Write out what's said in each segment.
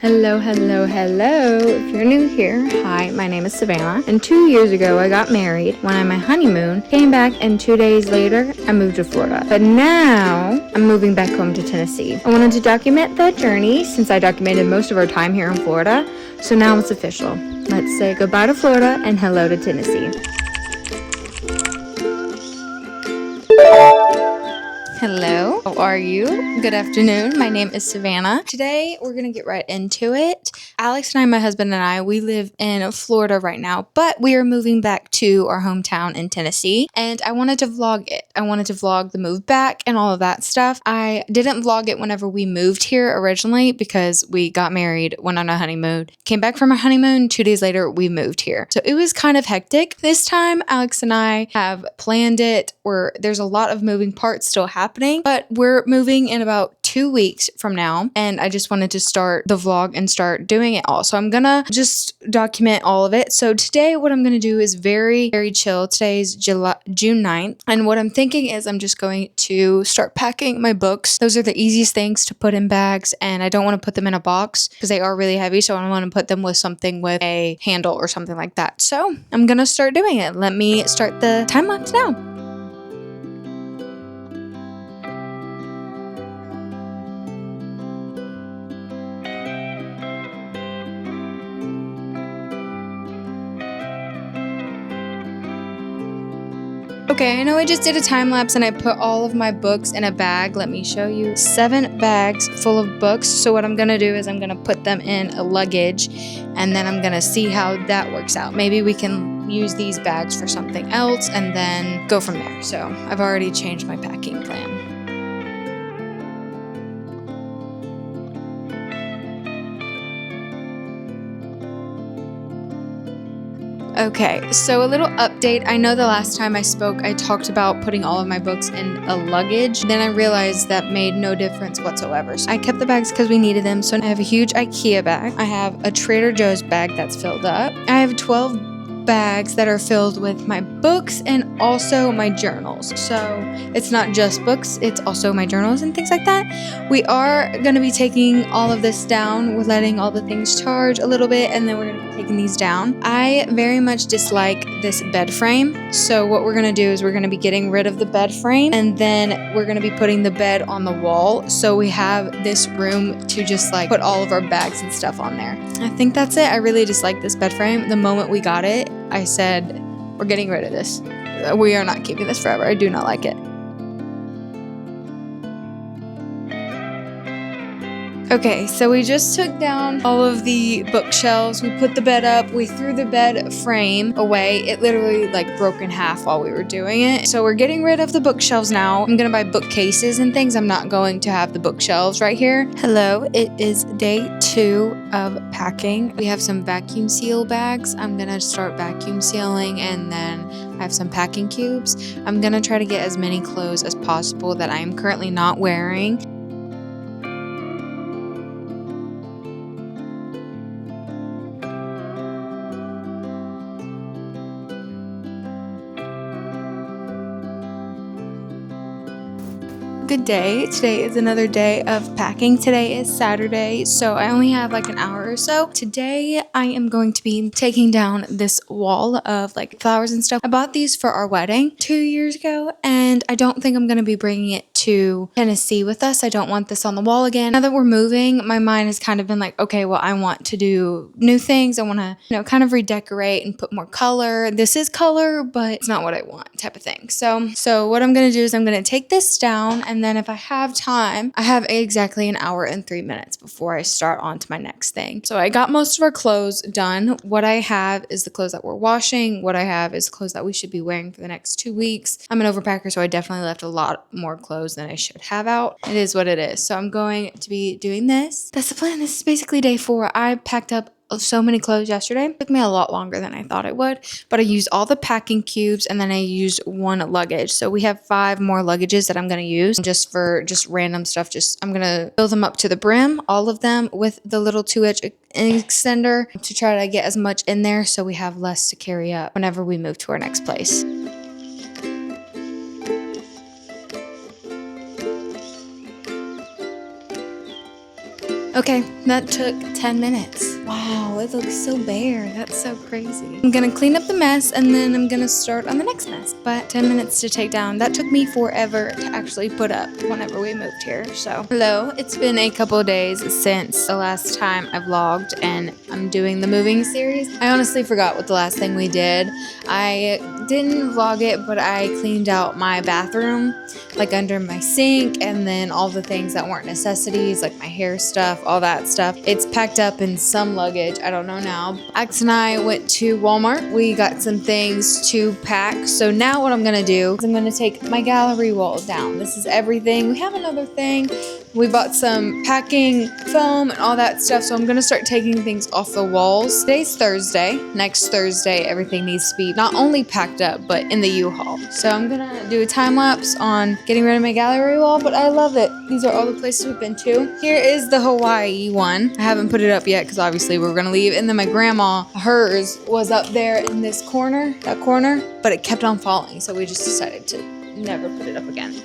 Hello, hello, hello. If you're new here, hi, my name is Savannah, and 2 years ago I got married, went on my honeymoon, came back, and 2 days later I moved to Florida. But now I'm moving back home to Tennessee. I wanted to document that journey since I documented most of our time here in Florida, so now it's official. Let's say goodbye to Florida and hello to Tennessee. Hello, how are you? Good afternoon. My name is Savannah. Today we're gonna get right into it. Alex and I, my husband and I, we live in Florida right now, but we are moving back to our hometown in Tennessee, and I wanted to vlog it. I wanted to vlog the move back and all of that stuff. I didn't vlog it whenever we moved here originally because we got married, went on a honeymoon, came back from our honeymoon, 2 days later we moved here. So it was kind of hectic. This time Alex and I have planned it where there's a lot of moving parts still happening, but we're moving in about 2 weeks from now, and I just wanted to start the vlog and start doing it all. So I'm gonna just document all of it. So today what I'm gonna do is very, very chill. Today's June 9th, and what I'm thinking is I'm just going to start packing my books. Those are the easiest things to put in bags, and I don't want to put them in a box because they are really heavy, so I want to put them with something with a handle or something like that. So I'm gonna start doing it. Let me start the time lapse now. Okay, I know I just did a time lapse and I put all of my books in a bag. Let me show you. 7 bags full of books. So what I'm gonna do is I'm gonna put them in a luggage, and then I'm gonna see how that works out. Maybe we can use these bags for something else and then go from there. So I've already changed my packing plan. Okay, so a little update. I know the last time I spoke, I talked about putting all of my books in a luggage. Then I realized that made no difference whatsoever. So I kept the bags because we needed them. So I have a huge IKEA bag. I have a Trader Joe's bag that's filled up. I have 12 bags that are filled with my books and also my journals. So it's not just books, it's also my journals and things like that. We are going to be taking all of this down. We're letting all the things charge a little bit, and then we're going to be taking these down. I very much dislike this bed frame. So what we're going to do is we're going to be getting rid of the bed frame, and then we're going to be putting the bed on the wall. So we have this room to just like put all of our bags and stuff on there. I think that's it. I really dislike this bed frame. The moment we got it, I said, we're getting rid of this. We are not keeping this forever. I do not like it. Okay, so we just took down all of the bookshelves. We put the bed up. We threw the bed frame away. It literally like broke in half while we were doing it. So we're getting rid of the bookshelves now. I'm gonna buy bookcases and things. I'm not going to have the bookshelves right here. Hello, it is day 2 of packing. We have some vacuum seal bags. I'm gonna start vacuum sealing, and then I have some packing cubes. I'm gonna try to get as many clothes as possible that I am currently not wearing. Good day. Today is another day of packing. Today is Saturday, so I only have like an hour or so. Today I am going to be taking down this wall of like flowers and stuff. I bought these for our wedding 2 years ago, and I don't think I'm going to be bringing it to Tennessee with us. I don't want this on the wall again. Now that we're moving, my mind has kind of been like, okay, well, I want to do new things. I want to, kind of redecorate and put more color. This is color, but it's not what I want type of thing. So what I'm going to do is I'm going to take this down, and then if I have time, I have exactly an hour and 3 minutes before I start on to my next thing. So I got most of our clothes done. What I have is the clothes that we're washing. What I have is clothes that we should be wearing for the next 2 weeks. I'm an overpacker, so I definitely left a lot more clothes than I should have out. It is what it is. So I'm going to be doing this. That's the plan. This is basically day 4. I packed up so many clothes yesterday. It took me a lot longer than I thought it would, but I used all the packing cubes, and then I used 1 luggage. So we have 5 more luggages that I'm going to use just for random stuff. I'm going to fill them up to the brim, all of them with the little 2-inch extender to try to get as much in there so we have less to carry up whenever we move to our next place. Okay, that took 10 minutes. Wow, it looks so bare. That's so crazy. I'm gonna clean up the mess and then I'm gonna start on the next mess. But 10 minutes to take down. That took me forever to actually put up whenever we moved here. So, hello. It's been a couple of days since the last time I vlogged and I'm doing the moving series. I honestly forgot what the last thing we did. I didn't vlog it, but I cleaned out my bathroom, like under my sink, and then all the things that weren't necessities, like my hair stuff, all that stuff. It's packed up in some luggage. I don't know now. Alex and I went to Walmart. We got some things to pack. So now what I'm gonna do is I'm gonna take my gallery wall down. This is everything. We have another thing. We bought some packing foam and all that stuff. So I'm gonna start taking things off the walls. Today's Thursday. Next Thursday, everything needs to be not only packed up, but in the U-Haul. So I'm gonna do a time lapse on getting rid of my gallery wall, but I love it. These are all the places we've been to. Here is the Hawaii one. I haven't put it up yet because obviously we're gonna leave. And then my grandma, hers was up there in this corner, that corner, but it kept on falling. So we just decided to never put it up again.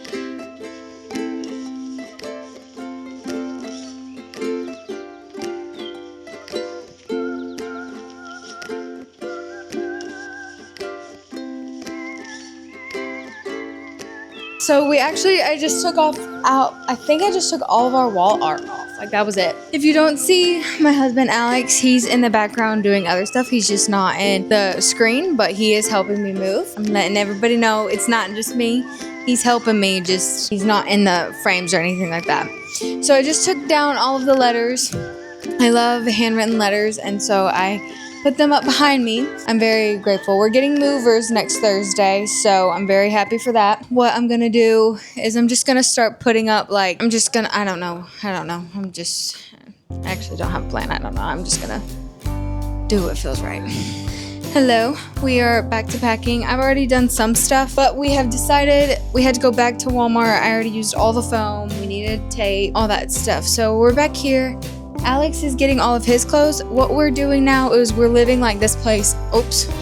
So I just took I think I just took all of our wall art off. Like that was it. If you don't see my husband, Alex, he's in the background doing other stuff. He's just not in the screen, but he is helping me move. I'm letting everybody know it's not just me. He's helping me, just he's not in the frames or anything like that. So I just took down all of the letters. I love handwritten letters, and so I put them up behind me. I'm very grateful. We're getting movers next Thursday, so I'm very happy for that. What I'm gonna do is I'm just gonna start putting up I don't know. I actually don't have a plan. I don't know. I'm just gonna do what feels right. Hello, we are back to packing. I've already done some stuff, but we have decided we had to go back to Walmart. I already used all the foam. We needed tape, all that stuff. So we're back here. Alex is getting all of his clothes. What we're doing now is we're living like this place.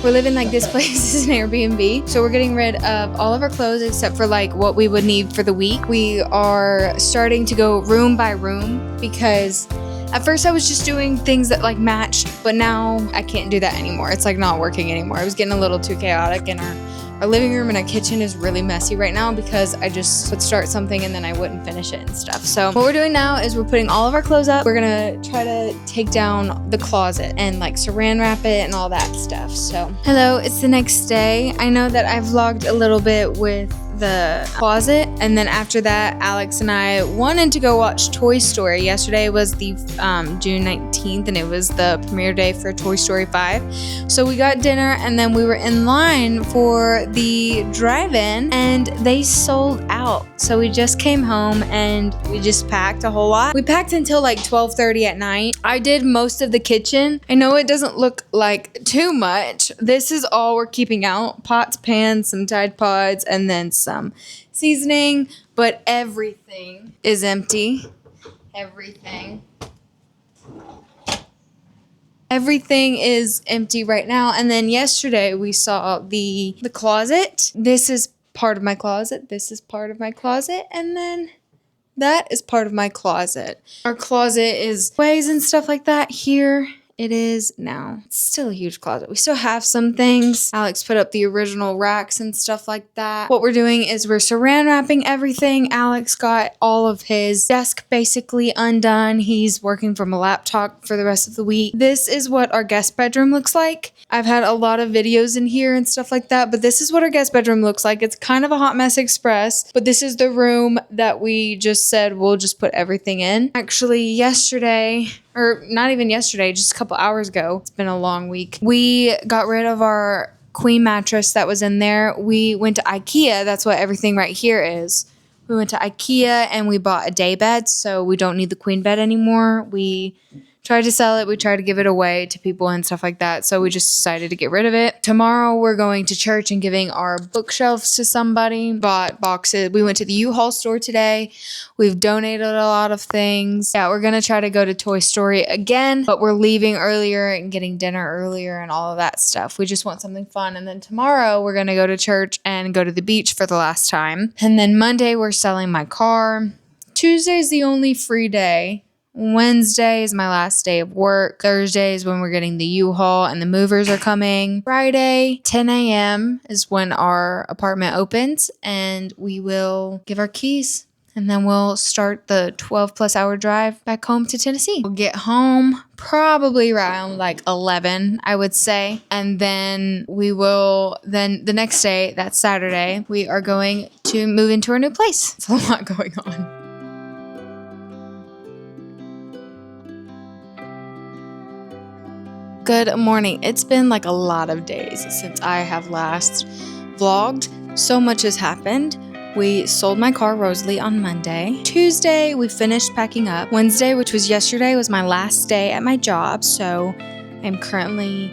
We're living like this place is an Airbnb. So we're getting rid of all of our clothes except for like what we would need for the week. We are starting to go room by room because at first I was just doing things that like matched, but now I can't do that anymore. It's like not working anymore. It was getting a little too chaotic, and our living room and our kitchen is really messy right now because I just would start something and then I wouldn't finish it and stuff. So what we're doing now is we're putting all of our clothes up. We're gonna try to take down the closet and like saran wrap it and all that stuff. So hello, it's the next day. I know that I vlogged a little bit with the closet, and then after that Alex and I wanted to go watch Toy Story. Yesterday was the June 19th and it was the premiere day for Toy Story 5. So we got dinner and then we were in line for the drive-in and they sold out. So we just came home and we just packed a whole lot. We packed until like 12:30 at night. I did most of the kitchen. I know it doesn't look like too much. This is all we're keeping out: pots, pans, some Tide Pods, and then some seasoning, but everything is empty. Everything is empty right now. And then yesterday we saw the closet. This is part of my closet. This is part of my closet. And then that is part of my closet. Our closet is ways and stuff like that. Here it is now. It's still a huge closet. We still have some things. Alex put up the original racks and stuff like that. What we're doing is we're saran wrapping everything. Alex got all of his desk basically undone. He's working from a laptop for the rest of the week. This is what our guest bedroom looks like. I've had a lot of videos in here and stuff like that, but this is what our guest bedroom looks like. It's kind of a hot mess express, but this is the room that we just said we'll just put everything in. Actually, yesterday, or not even yesterday, just a couple hours ago, it's been a long week, we got rid of our queen mattress that was in there. We went to IKEA. That's what everything right here is. We went to IKEA and we bought a day bed, so we don't need the queen bed anymore. We tried to sell it. We tried to give it away to people and stuff like that. So we just decided to get rid of it. Tomorrow we're going to church and giving our bookshelves to somebody. Bought boxes. We went to the U-Haul store today. We've donated a lot of things. Yeah, we're going to try to go to Toy Story again, but we're leaving earlier and getting dinner earlier and all of that stuff. We just want something fun. And then tomorrow we're going to go to church and go to the beach for the last time. And then Monday we're selling my car. Tuesday's the only free day. Wednesday is my last day of work. Thursday is when we're getting the U-Haul and the movers are coming. Friday, 10 a.m. is when our apartment opens and we will give our keys. And then we'll start the 12 plus hour drive back home to Tennessee. We'll get home probably around like 11, I would say. And then the next day, that's Saturday, we are going to move into our new place. It's a lot going on. Good morning. It's been like a lot of days since I have last vlogged. So much has happened. We sold my car, Rosalie, on Monday. Tuesday, we finished packing up. Wednesday, which was yesterday, was my last day at my job, so I'm currently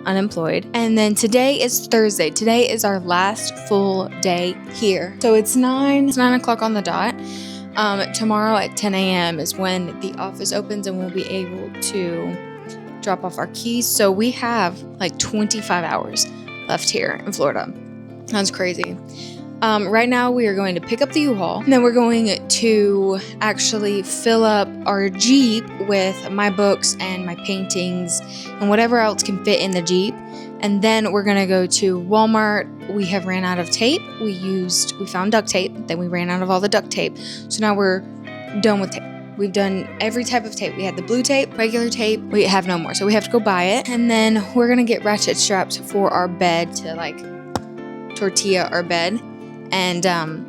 unemployed. And then today is Thursday. Today is our last full day here. So it's 9 o'clock on the dot. Tomorrow at 10 a.m. is when the office opens and we'll be able to drop off our keys. So we have like 25 hours left here in Florida. That's crazy. Right now we are going to pick up the U-Haul and then we're going to actually fill up our Jeep with my books and my paintings and whatever else can fit in the Jeep. And then we're going to go to Walmart. We have ran out of tape. We found duct tape, then we ran out of all the duct tape. So now we're done with tape. We've done every type of tape. We had the blue tape, regular tape. We have no more. So we have to go buy it. And then we're going to get ratchet straps for our bed to like tortilla our bed and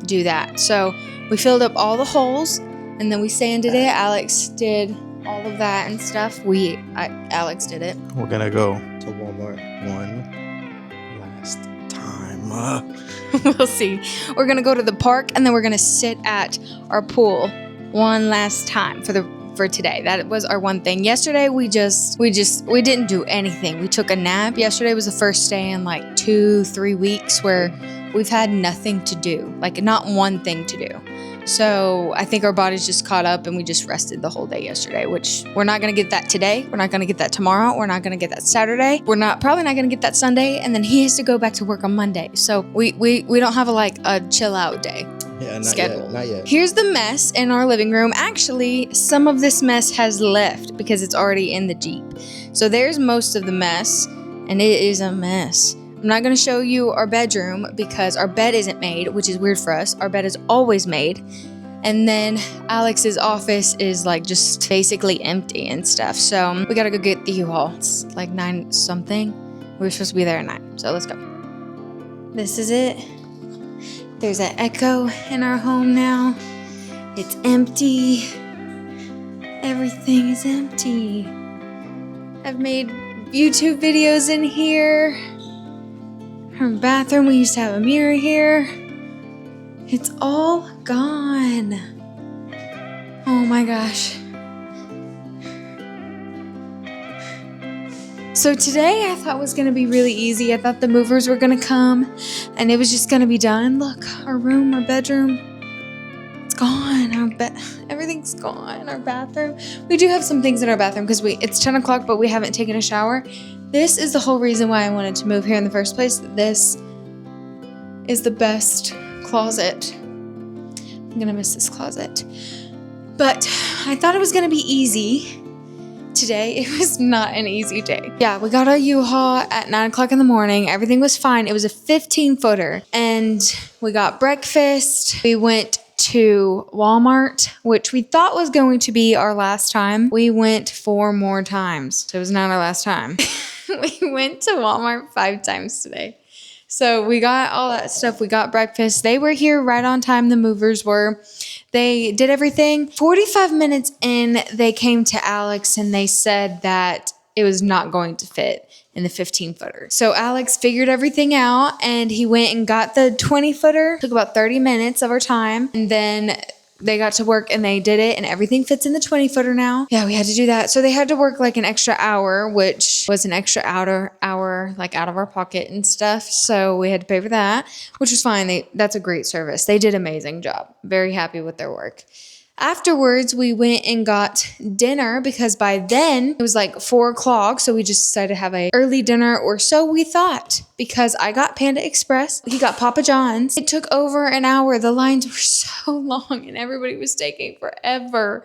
do that. So we filled up all the holes and then we sanded it. Alex did all of that and stuff. Alex did it. We're going to go to Walmart one last time. We'll see. We're going to go to the park and then we're going to sit at our pool one last time for today. That was our one thing. Yesterday we didn't do anything. We took a nap. Yesterday was the first day in like 2-3 weeks where we've had nothing to do, like not one thing to do. So I think our body's just caught up and we just rested the whole day yesterday, which we're not going to get that today. We're not going to get that tomorrow. We're not going to get that Saturday. We're probably not going to get that Sunday. And then he has to go back to work on Monday. So we don't have a chill out day. Yeah, not yet. Here's the mess in our living room. Actually, some of this mess has left because it's already in the Jeep. So there's most of the mess, and it is a mess. I'm not going to show you our bedroom because our bed isn't made, which is weird for us. Our bed is always made. And then Alex's office is like just basically empty and stuff. So we got to go get the U-Haul. It's like 9 something. We were supposed to be there at 9. So let's go. This is it. There's an echo in our home now. It's empty. Everything is empty. I've made YouTube videos in here. Our bathroom, we used to have a mirror here. It's all gone. Oh my gosh. So today I thought was going to be really easy. I thought the movers were going to come and it was just going to be done. Look, our room, our bedroom, it's gone. Everything's gone. Our bathroom. We do have some things in our bathroom because it's 10 o'clock, but we haven't taken a shower. This is the whole reason why I wanted to move here in the first place. This is the best closet. I'm going to miss this closet. But I thought it was going to be easy. Today, it was not an easy day. Yeah, we got our U-Haul at 9 o'clock in the morning. Everything was fine. It was a 15-footer. And we got breakfast. We went to Walmart, which we thought was going to be our last time. We went 4 more times. So it was not our last time. We went to Walmart 5 times today. So we got all that stuff. We got breakfast. They were here right on time. The movers were. They did everything. 45 minutes in, they came to Alex and they said that it was not going to fit in the 15-footer. So Alex figured everything out and he went and got the 20-footer. Took about 30 minutes of our time. And then they got to work and they did it and everything fits in the 20-footer now. Yeah, we had to do that. So they had to work like an extra hour, which was an extra hour like out of our pocket and stuff. So we had to pay for that, which was fine. That's a great service. They did an amazing job. Very happy with their work. Afterwards, we went and got dinner because by then it was like 4 o'clock. So we just decided to have a early dinner, or so we thought, because I got Panda Express. He got Papa John's. It took over an hour. The lines were so long and everybody was taking forever.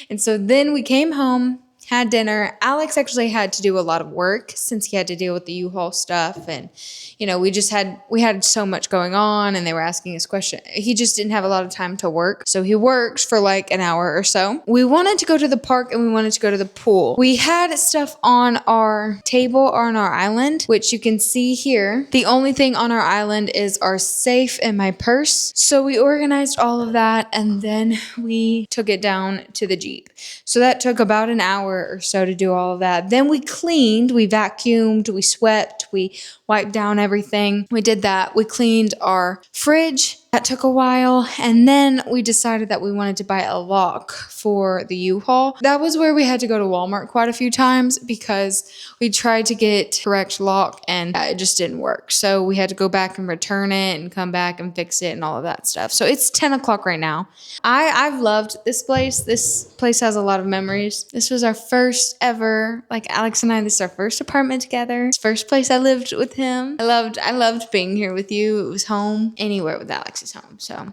And so then we came home, had dinner. Alex actually had to do a lot of work since he had to deal with the U-Haul stuff. And, you know, we had so much going on and they were asking us questions. He just didn't have a lot of time to work. So he worked for like an hour or so. We wanted to go to the park and we wanted to go to the pool. We had stuff on our table on our island, which you can see here. The only thing on our island is our safe and my purse. So we organized all of that and then we took it down to the Jeep. So that took about an hour or so to do all of that. Then we cleaned, we vacuumed, we swept, we wiped down everything. We did that. We cleaned our fridge. That took a while. And then we decided that we wanted to buy a lock for the U-Haul. That was where we had to go to Walmart quite a few times because we tried to get correct lock and it just didn't work. So we had to go back and return it and come back and fix it and all of that stuff. So it's 10 o'clock right now. I've loved this place. This place has a lot of memories. This was our first ever, like Alex and I, this is our first apartment together. It's the first place I lived with him. I loved being here with you. It was home. Anywhere with Alex is home. So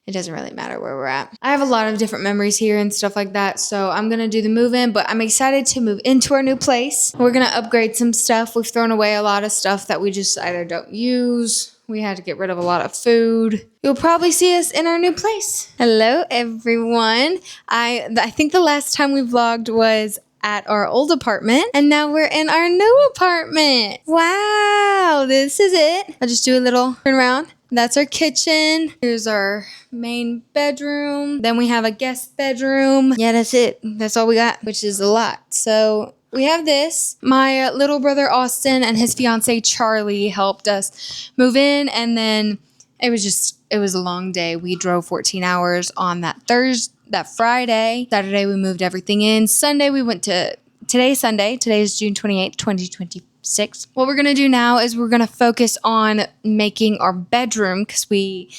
it doesn't really matter where we're at. I have a lot of different memories here and stuff like that. So I'm going to do the move in, but I'm excited to move into our new place. We're going to upgrade some stuff. We've thrown away a lot of stuff that we just either don't use. We had to get rid of a lot of food. You'll probably see us in our new place. Hello, everyone. I think the last time we vlogged was at our old apartment, and now we're in our new apartment. Wow, this is it. I'll just do a little turn around. That's our kitchen. Here's our main bedroom. Then we have a guest bedroom. Yeah, that's it. That's all we got, which is a lot. So we have this. My little brother Austin and his fiance Charlie helped us move in, and then it was a long day. We drove 14 hours on that Friday. Saturday we moved everything in. Sunday we went to, today's Sunday. Today is June 28th, 2026. What we're going to do now is we're going to focus on making our bedroom because we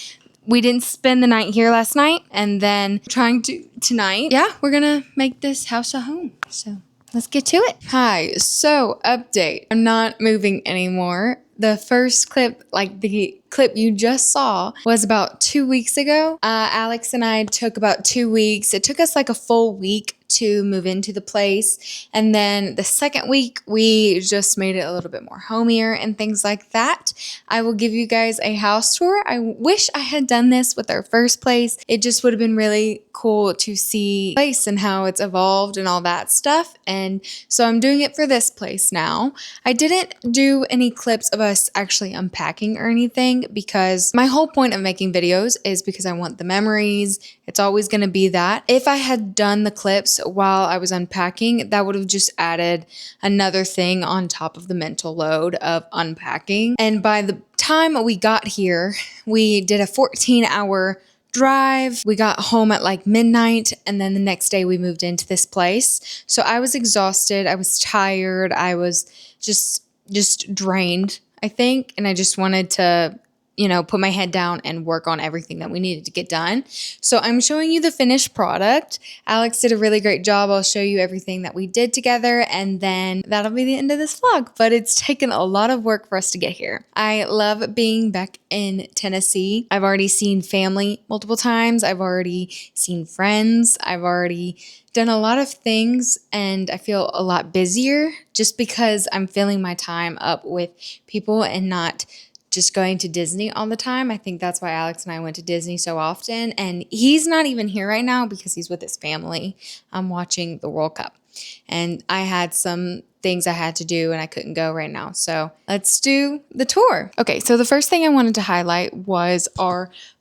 didn't spend the night here last night, and then trying to tonight. Yeah, we're going to make this house a home. So let's get to it. Hi, so update. I'm not moving anymore. The first clip, like the clip you just saw, was about 2 weeks ago. Alex and I took about 2 weeks. It took us like a full week to move into the place. And then the second week, we just made it a little bit more homier and things like that. I will give you guys a house tour. I wish I had done this with our first place. It just would have been really cool to see the place and how it's evolved and all that stuff. And so I'm doing it for this place now. I didn't do any clips of us actually unpacking or anything because my whole point of making videos is because I want the memories. It's always going to be that. If I had done the clips while I was unpacking, that would have just added another thing on top of the mental load of unpacking. And by the time we got here, we did a 14-hour drive. We got home at like midnight, and then the next day we moved into this place. So I was exhausted. I was tired. I was just drained, I think. And I just wanted to, put my head down and work on everything that we needed to get done. So I'm showing you the finished product. Alex did a really great job. I'll show you everything that we did together, and then that'll be the end of this vlog. But it's taken a lot of work for us to get here. I love being back in Tennessee. I've already seen family multiple times. I've already seen friends. I've already done a lot of things, and I feel a lot busier just because I'm filling my time up with people and not just going to Disney all the time. I think that's why Alex and I went to Disney so often. And he's not even here right now because he's with his family. I'm watching the World Cup. And I had some things I had to do and I couldn't go right now. So let's do the tour. Okay, so the first thing I wanted to highlight was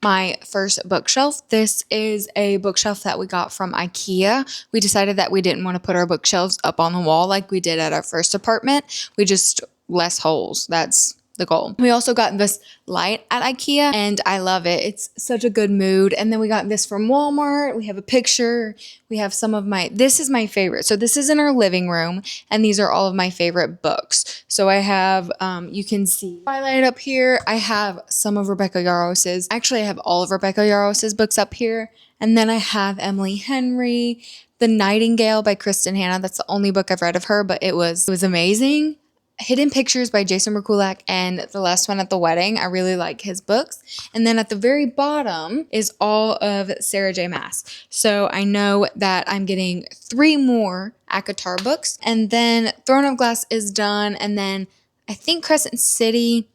my first bookshelf. This is a bookshelf that we got from IKEA. We decided that we didn't want to put our bookshelves up on the wall like we did at our first apartment. We just less holes. That's the goal. We also got this light at IKEA and I love it. It's such a good mood. And then we got this from Walmart. We have a picture. We have some of this is my favorite. So this is in our living room and these are all of my favorite books. So I have, you can see Twilight up here. I have some of Rebecca Yarros's. Actually, I have all of Rebecca Yarros's books up here. And then I have Emily Henry, The Nightingale by Kristen Hanna. That's the only book I've read of her, but it was amazing. Hidden Pictures by Jason Merkulak and The Last One at the Wedding. I really like his books. And then at the very bottom is all of Sarah J. Maas. So I know that I'm getting 3 more ACOTAR books. And then Throne of Glass is done. And then I think Crescent City,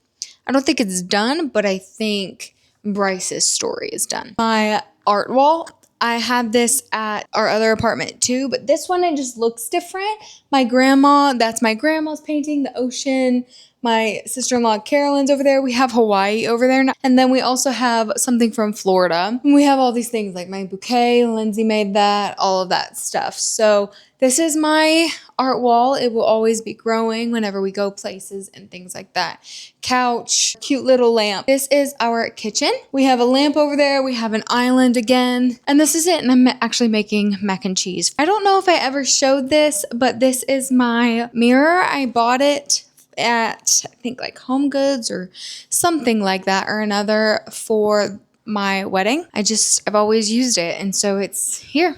I don't think it's done, but I think Bryce's story is done. My art wall, I have this at our other apartment too, but this one, it just looks different. That's my grandma's painting, the ocean. My sister-in-law Carolyn's over there. We have Hawaii over there now. And then we also have something from Florida. And we have all these things like my bouquet, Lindsay made that, all of that stuff. So this is my art wall. It will always be growing whenever we go places and things like that. Couch, cute little lamp. This is our kitchen. We have a lamp over there. We have an island again. And this is it. And I'm actually making mac and cheese. I don't know if I ever showed this, but this is my mirror. I bought it at, I think like Home Goods or something like that or another for my wedding. I've always used it. And so it's here.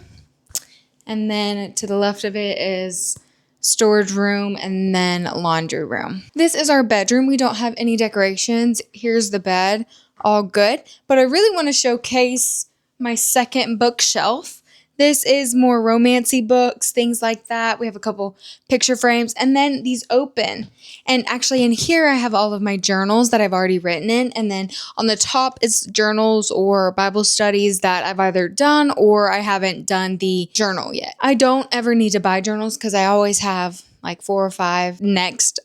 And then to the left of it is storage room and then laundry room. This is our bedroom. We don't have any decorations. Here's the bed, all good. But I really want to showcase my second bookshelf. This is more romancy books, things like that. We have a couple picture frames and then these open. And actually in here, I have all of my journals that I've already written in. And then on the top is journals or Bible studies that I've either done or I haven't done the journal yet. I don't ever need to buy journals because I always have like 4 or 5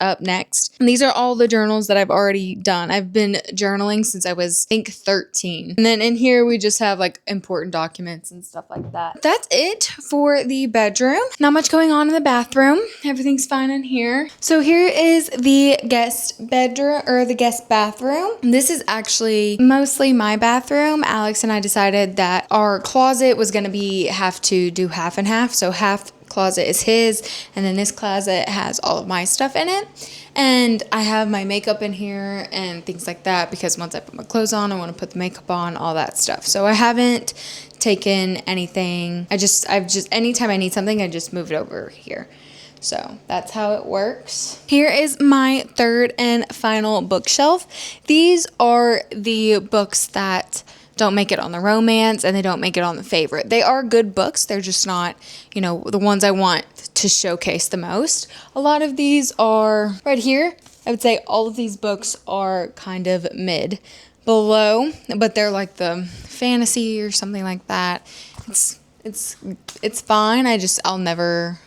up next. And these are all the journals that I've already done. I've been journaling since I was, I think, 13. And then in here, we just have like important documents and stuff like that. That's it for the bedroom. Not much going on in the bathroom. Everything's fine in here. So here is the guest bedroom or the guest bathroom. This is actually mostly my bathroom. Alex and I decided that our closet was going to have to do half and half. So half closet is his and then this closet has all of my stuff in it, and I have my makeup in here and things like that because once I put my clothes on I want to put the makeup on, all that stuff. So I haven't taken anything. I've just anytime I need something I just move it over here. So that's how it works. Here is my third and final bookshelf. These are the books that don't make it on the romance and they don't make it on the favorite. They are good books. They're just not, the ones I want to showcase the most. A lot of these are right here. I would say all of these books are kind of mid below, but they're like the fantasy or something like that. It's fine. I'll never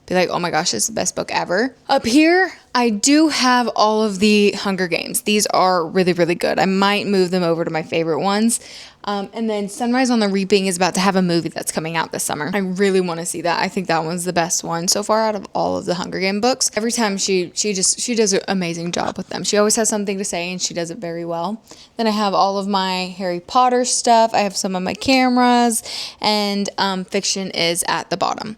be like, oh my gosh, this is the best book ever. Up here, I do have all of the Hunger Games. These are really, really good. I might move them over to my favorite ones. And then Sunrise on the Reaping is about to have a movie that's coming out this summer. I really want to see that. I think that one's the best one so far out of all of the Hunger Game books. Every time she does an amazing job with them. She always has something to say and she does it very well. Then I have all of my Harry Potter stuff. I have some of my cameras and fiction is at the bottom.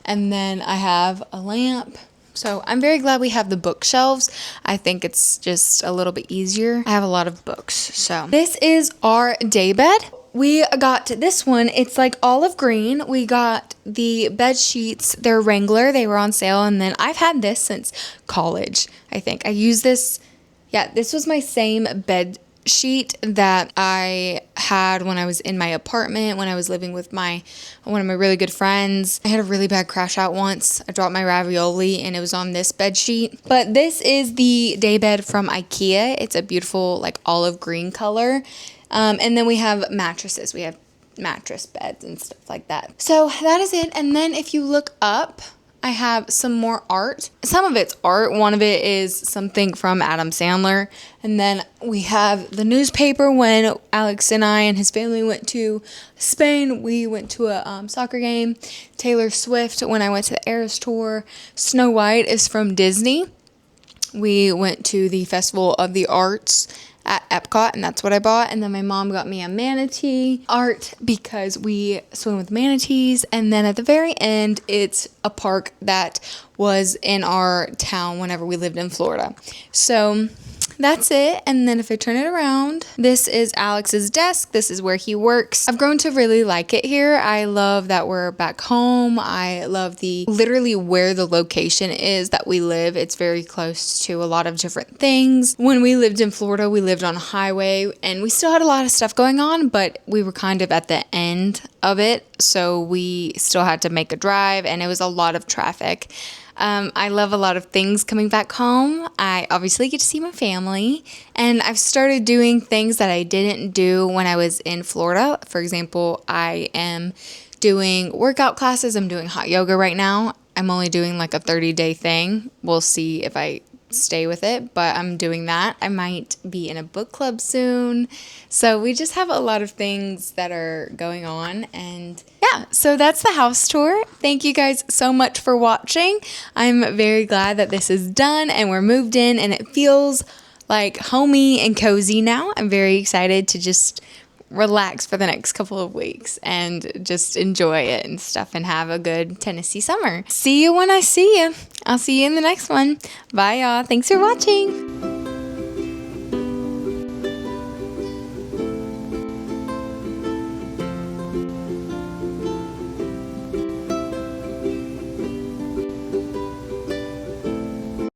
And then I have a lamp. So I'm very glad we have the bookshelves. I think it's just a little bit easier. I have a lot of books. So this is our daybed. We got this one. It's like olive green. We got the bed sheets. They're Wrangler. They were on sale. And then I've had this since college, I think. I use this. Yeah, this was my same bed sheet that I had when I was in my apartment, when I was living with one of my really good friends. I had a really bad crash out once. I dropped my ravioli and it was on this bed sheet. But this is the daybed from IKEA. It's a beautiful like olive green color. And then we have mattresses. We have mattress beds and stuff like that. So that is it. And then if you look up, I have some more art. Some of it's art. One of it is something from Adam Sandler. And then we have the newspaper when Alex and I and his family went to Spain. We went to a soccer game. Taylor Swift when I went to the Eras Tour. Snow White is from Disney. we went to the Festival of the Arts at Epcot, and that's what I bought. And then my mom got me a manatee art because we swim with manatees. And then at the very end, it's a park that was in our town whenever we lived in Florida. So that's it. And then if I turn it around, this is Alex's desk. This is where he works. I've grown to really like it here. I love that we're back home. I love literally where the location is that we live. It's very close to a lot of different things. When we lived in Florida, we lived on a highway and we still had a lot of stuff going on, but we were kind of at the end of it. So we still had to make a drive and it was a lot of traffic. I love a lot of things coming back home. I obviously get to see my family, and I've started doing things that I didn't do when I was in Florida. For example, I am doing workout classes. I'm doing hot yoga right now. I'm only doing like a 30-day thing. We'll see if I stay with it, but I'm doing that. I might be in a book club soon. So we just have a lot of things that are going on, and yeah, so that's the house tour. Thank you guys so much for watching. I'm very glad that this is done and we're moved in and it feels like homey and cozy now. I'm very excited to just relax for the next couple of weeks and just enjoy it and stuff and have a good Tennessee summer. See you when I see you. I'll see you in the next one. Bye, y'all. Thanks for watching.